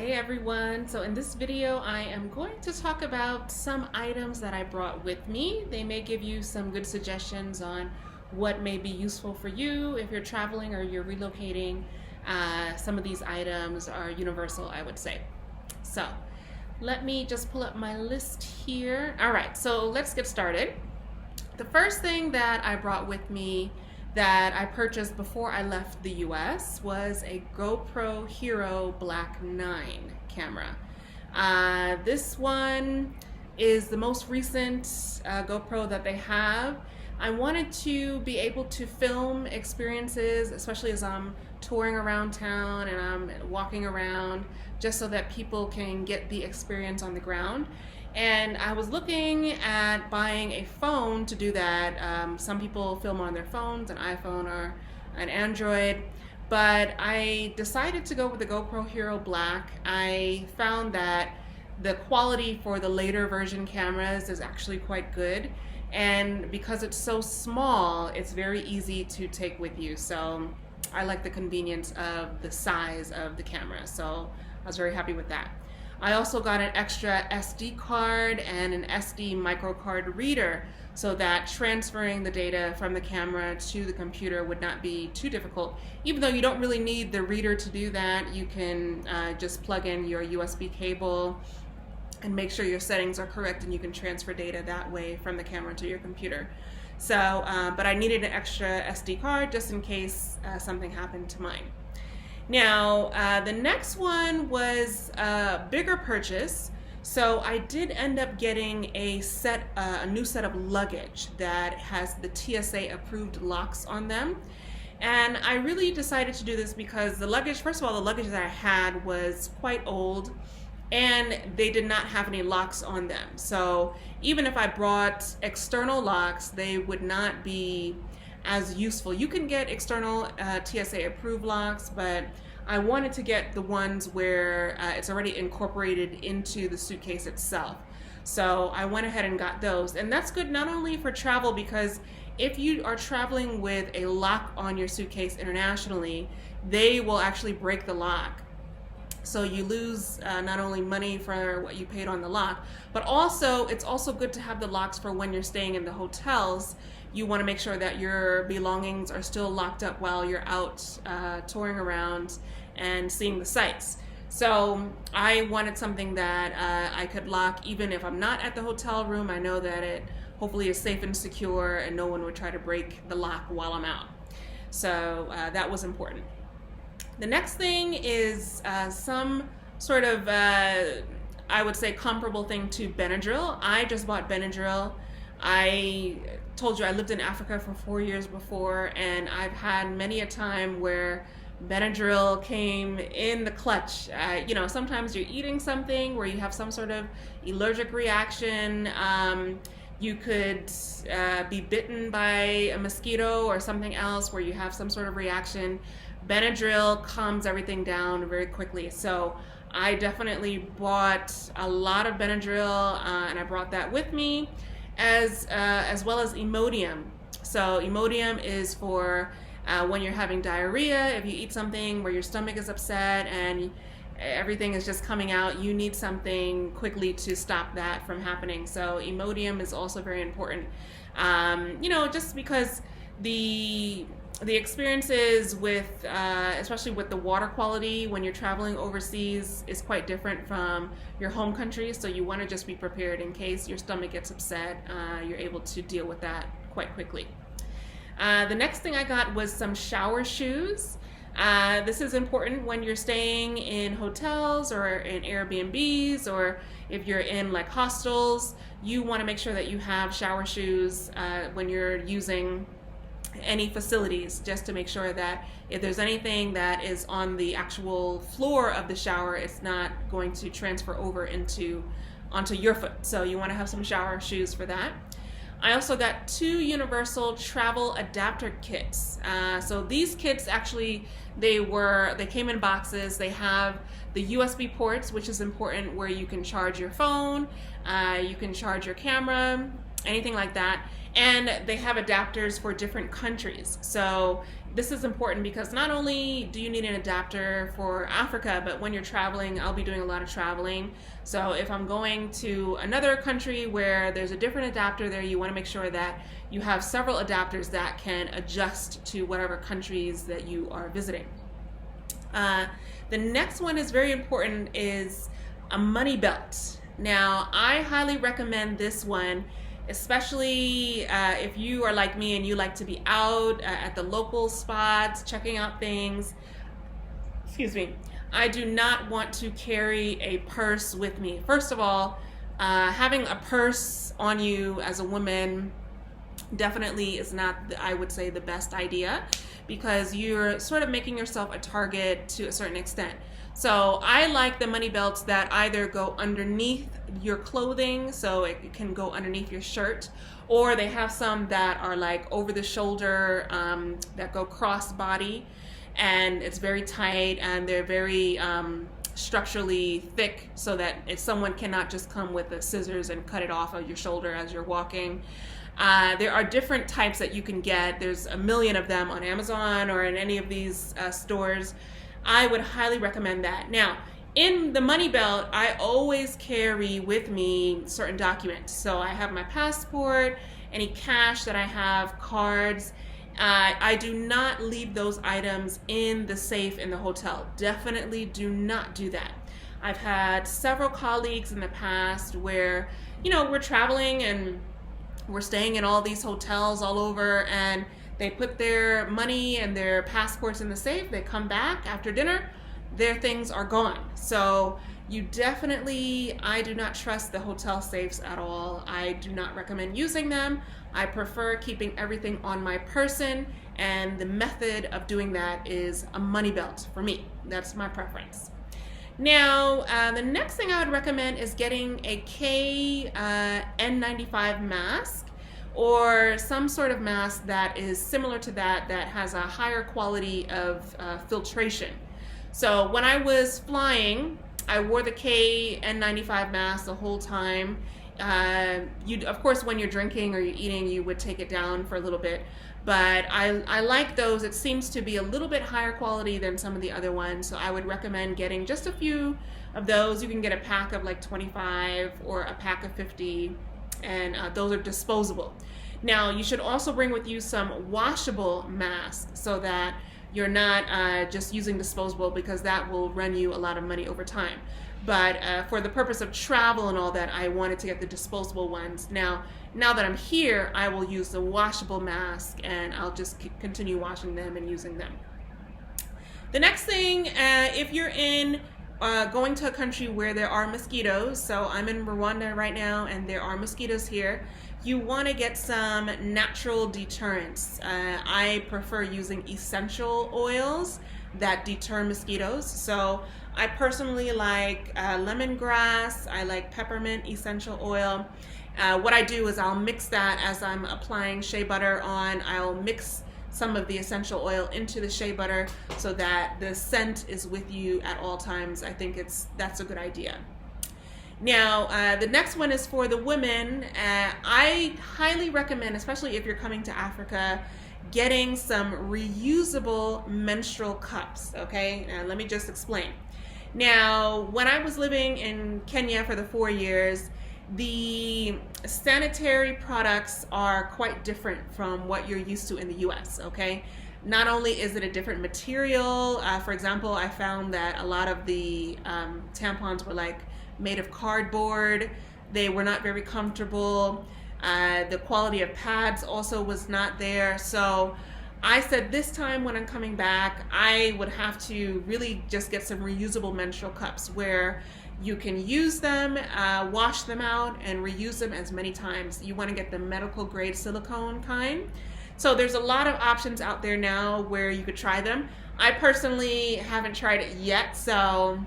Hey everyone, so in this video I am going to talk about some items that I brought with me. They may give you some good suggestions on what may be useful for you if you're traveling or you're relocating. Some of these items are universal, I would say. So let me just pull up my list here. All right, so let's get started. The first thing that I brought with me that I purchased before I left the US was a GoPro Hero Black 9 camera. This one is the most recent GoPro that they have. I wanted to be able to film experiences, especially as I'm touring around town and I'm walking around, just so that people can get the experience on the ground. And I was looking at buying a phone to do that. Some people film on their phones, an iPhone or an Android, but I decided to go with the GoPro Hero Black. I found that the quality for the later version cameras is actually quite good, and because it's so small, it's very easy to take with you. So I like the convenience of the size of the camera, so I was very happy with that. I also got an extra SD card and an SD micro card reader so that transferring the data from the camera to the computer would not be too difficult. Even though you don't really need the reader to do that, you can just plug in your USB cable and make sure your settings are correct, and you can transfer data that way from the camera to your computer. So, but I needed an extra SD card just in case something happened to mine. Now, the next one was a bigger purchase, so I did end up getting a new set of luggage that has the TSA approved locks on them. And I really decided to do this because the luggage, first of all, the luggage that I had was quite old and they did not have any locks on them. So even if I brought external locks, they would not be as useful. You can get external TSA approved locks, but I wanted to get the ones where it's already incorporated into the suitcase itself. So I went ahead and got those, and that's good not only for travel, because if you are traveling with a lock on your suitcase internationally, they will actually break the lock. So you lose not only money for what you paid on the lock, but also it's also good to have the locks for when you're staying in the hotels. You want to make sure that your belongings are still locked up while you're out touring around and seeing the sights. So I wanted something that I could lock even if I'm not at the hotel room. I know that it hopefully is safe and secure and no one would try to break the lock while I'm out. So that was important. The next thing is some sort of, I would say, comparable thing to Benadryl. I just bought Benadryl. I told you I lived in Africa for 4 years before, and I've had many a time where Benadryl came in the clutch. You know, sometimes you're eating something where you have some sort of allergic reaction. You could be bitten by a mosquito or something else where you have some sort of reaction. Benadryl calms everything down very quickly. So I definitely bought a lot of Benadryl, and I brought that with me, as well as Imodium. So Imodium is for when you're having diarrhea. If you eat something where your stomach is upset and everything is just coming out, you need something quickly to stop that from happening. So Imodium is also very important. You know, just because the experiences with, especially with the water quality when you're traveling overseas, is quite different from your home country. So you want to just be prepared in case your stomach gets upset. You're able to deal with that quite quickly. The next thing I got was some shower shoes. This is important when you're staying in hotels or in Airbnbs, or if you're in like hostels. You want to make sure that you have shower shoes when you're using any facilities, just to make sure that if there's anything that is on the actual floor of the shower, it's not going to transfer over onto your foot. So you want to have some shower shoes for that. I also got 2 universal travel adapter kits. So these kits actually, they came in boxes. They have the USB ports, which is important, where you can charge your phone, you can charge your camera, anything like that. And they have adapters for different countries. So this is important because not only do you need an adapter for Africa, but when you're traveling, I'll be doing a lot of traveling. So if I'm going to another country where there's a different adapter there, you want to make sure that you have several adapters that can adjust to whatever countries that you are visiting. The next one is very important, is a money belt. Now, I highly recommend this one, especially if you are like me and you like to be out at the local spots, checking out things. Excuse me. I do not want to carry a purse with me. First of all, having a purse on you as a woman definitely is not, I would say, the best idea, because you're sort of making yourself a target to a certain extent. So I like the money belts that either go underneath your clothing, so it can go underneath your shirt, or they have some that are like over the shoulder, that go cross body, and it's very tight and they're very structurally thick, so that if someone cannot just come with the scissors and cut it off of your shoulder as you're walking. There are different types that you can get. There's a million of them on Amazon or in any of these stores. I would highly recommend that. Now, in the money belt, I always carry with me certain documents. So I have my passport, any cash that I have, cards. I do not leave those items in the safe in the hotel. Definitely do not do that. I've had several colleagues in the past where, we're traveling and we're staying in all these hotels all over, and they put their money and their passports in the safe. They come back after dinner, their things are gone. So you definitely, I do not trust the hotel safes at all. I do not recommend using them. I prefer keeping everything on my person, and the method of doing that is a money belt for me. That's my preference. Now, the next thing I would recommend is getting a N95 mask, or some sort of mask that is similar to that has a higher quality of filtration. So when I was flying, I wore the N95 mask the whole time. Of course, when you're drinking or you're eating, you would take it down for a little bit. But I like those. It seems to be a little bit higher quality than some of the other ones. So I would recommend getting just a few of those. You can get a pack of like 25 or a pack of 50, and those are disposable. Now, you should also bring with you some washable masks so that you're not just using disposable, because that will run you a lot of money over time. But for the purpose of travel and all that, I wanted to get the disposable ones. Now that I'm here, I will use the washable mask, and I'll just continue washing them and using them. The next thing, if you're going to a country where there are mosquitoes, so I'm in Rwanda right now and there are mosquitoes here, you want to get some natural deterrents. I prefer using essential oils that deter mosquitoes. So I personally like lemongrass, I like peppermint essential oil. What I do is I'll mix that as I'm applying shea butter on. I'll mix some of the essential oil into the shea butter so that the scent is with you at all times. I think that's a good idea. Now, the next one is for the women. I highly recommend, especially if you're coming to Africa, getting some reusable menstrual cups, okay? Let me just explain. Now, when I was living in Kenya for the 4 years, the sanitary products are quite different from what you're used to in the US, okay? Not only is it a different material, for example, I found that a lot of the tampons were like made of cardboard. They were not very comfortable. The quality of pads also was not there. So I said this time when I'm coming back, I would have to really just get some reusable menstrual cups where you can use them, wash them out, and reuse them as many times. You want to get the medical grade silicone kind. So there's a lot of options out there now where you could try them. I personally haven't tried it yet, so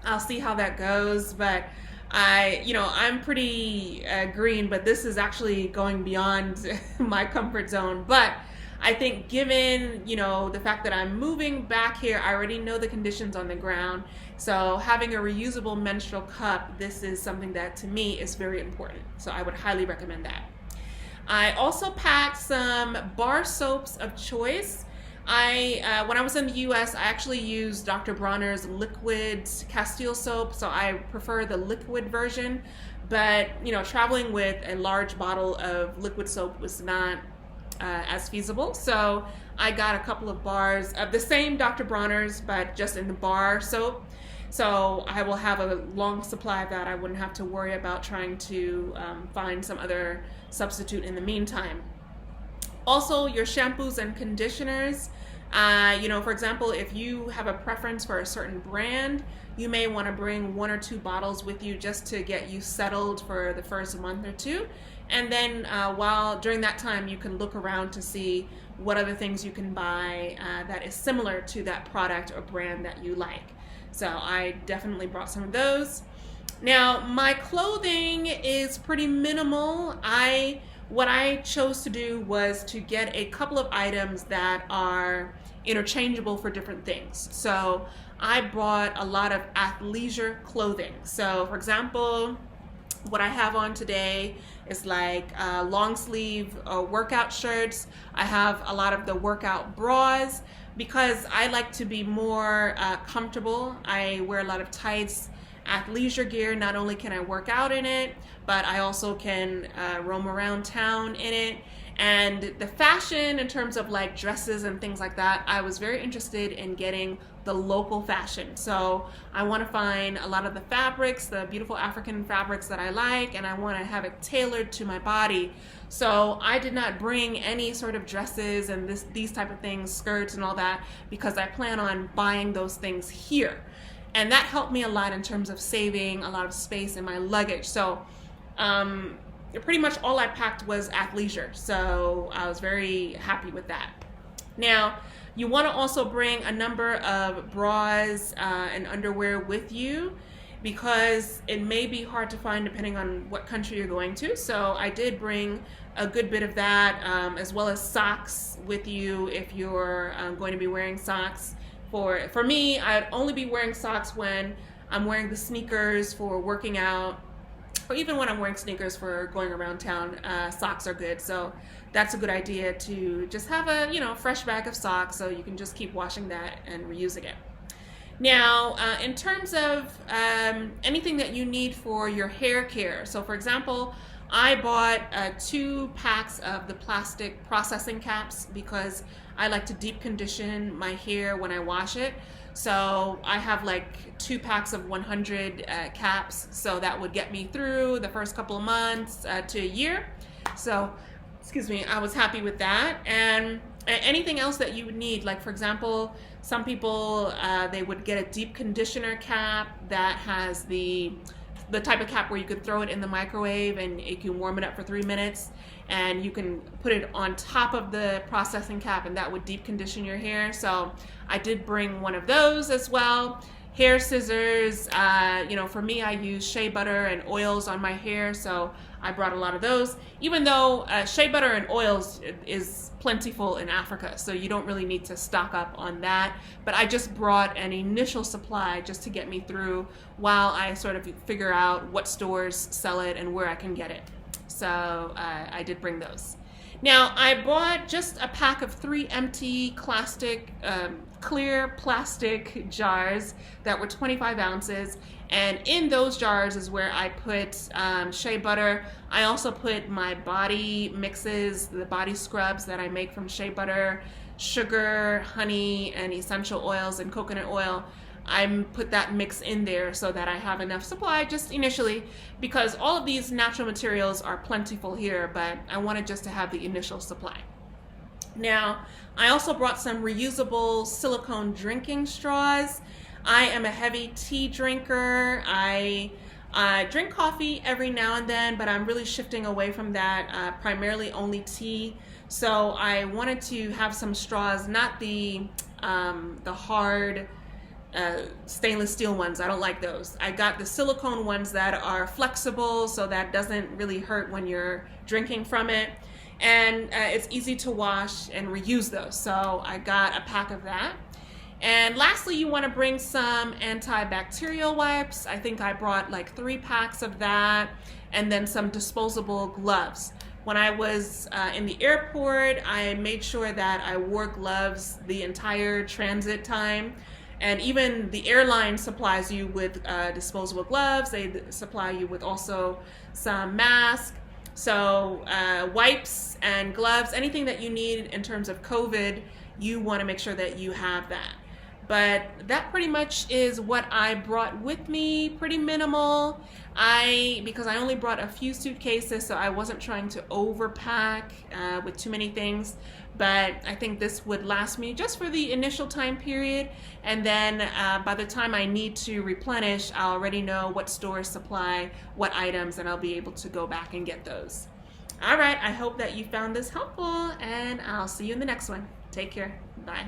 I'll see how that goes. But I'm pretty green, but this is actually going beyond my comfort zone. But I think given, the fact that I'm moving back here, I already know the conditions on the ground. So having a reusable menstrual cup, this is something that to me is very important. So I would highly recommend that. I also packed some bar soaps of choice. When I was in the US, I actually used Dr. Bronner's liquid Castile soap, so I prefer the liquid version. But traveling with a large bottle of liquid soap was not as feasible, so I got a couple of bars of the same Dr. Bronner's, but just in the bar soap. So I will have a long supply of that. I wouldn't have to worry about trying to find some other substitute in the meantime. Also, your shampoos and conditioners. For example, if you have a preference for a certain brand, you may want to bring 1 or 2 bottles with you just to get you settled for the first month or two. And then during that time, you can look around to see what other things you can buy that is similar to that product or brand that you like. So I definitely brought some of those. Now, my clothing is pretty minimal. What I chose to do was to get a couple of items that are interchangeable for different things. So I brought a lot of athleisure clothing. So for example, what I have on today is like long sleeve workout shirts. I have a lot of the workout bras because I like to be more comfortable. I wear a lot of tights, athleisure gear. Not only can I work out in it, but I also can roam around town in it. And the fashion in terms of like dresses and things like that, I was very interested in getting the local fashion. So I want to find a lot of the fabrics, the beautiful African fabrics that I like, and I want to have it tailored to my body. So I did not bring any sort of dresses and these type of things, skirts and all that, because I plan on buying those things here. And that helped me a lot in terms of saving a lot of space in my luggage. So pretty much all I packed was athleisure. So I was very happy with that. Now, you want to also bring a number of bras and underwear with you because it may be hard to find depending on what country you're going to. So I did bring a good bit of that, as well as socks with you if you're going to be wearing socks. For me, I'd only be wearing socks when I'm wearing the sneakers for working out, or even when I'm wearing sneakers for going around town. Socks are good, so that's a good idea to just have a fresh bag of socks so you can just keep washing that and reusing it. Now, in terms of anything that you need for your hair care, so for example, I bought 2 packs of the plastic processing caps because I like to deep condition my hair when I wash it. So I have like 2 packs of 100 caps, so that would get me through the first couple of months to a year. So, excuse me, I was happy with that. And anything else that you would need, like for example, some people, they would get a deep conditioner cap that has the type of cap where you could throw it in the microwave and it can warm it up for 3 minutes, and you can put it on top of the processing cap and that would deep condition your hair. So I did bring one of those as well. Hair scissors, for me, I use shea butter and oils on my hair, so I brought a lot of those, even though shea butter and oils is plentiful in Africa, so you don't really need to stock up on that. But I just brought an initial supply just to get me through while I sort of figure out what stores sell it and where I can get it. So I did bring those. Now, I bought just a pack of 3 empty clear plastic jars that were 25 ounces. And in those jars is where I put shea butter. I also put my body mixes, the body scrubs that I make from shea butter, sugar, honey, and essential oils and coconut oil. I put that mix in there so that I have enough supply just initially, because all of these natural materials are plentiful here, but I wanted just to have the initial supply. Now, I also brought some reusable silicone drinking straws. I am a heavy tea drinker. I drink coffee every now and then, but I'm really shifting away from that, primarily only tea. So I wanted to have some straws, not the hard stainless steel ones. I don't like those. I got the silicone ones that are flexible, so that doesn't really hurt when you're drinking from it. And it's easy to wash and reuse those. So I got a pack of that. And lastly, you want to bring some antibacterial wipes. I think I brought like 3 packs of that, and then some disposable gloves. When I was in the airport, I made sure that I wore gloves the entire transit time. And even the airline supplies you with disposable gloves. They supply you with also some masks. So wipes and gloves, anything that you need in terms of COVID, you want to make sure that you have that. But that pretty much is what I brought with me, pretty minimal. Because I only brought a few suitcases, so I wasn't trying to overpack with too many things. But I think this would last me just for the initial time period. And then by the time I need to replenish, I already know what stores supply what items, and I'll be able to go back and get those. All right, I hope that you found this helpful, and I'll see you in the next one. Take care. Bye.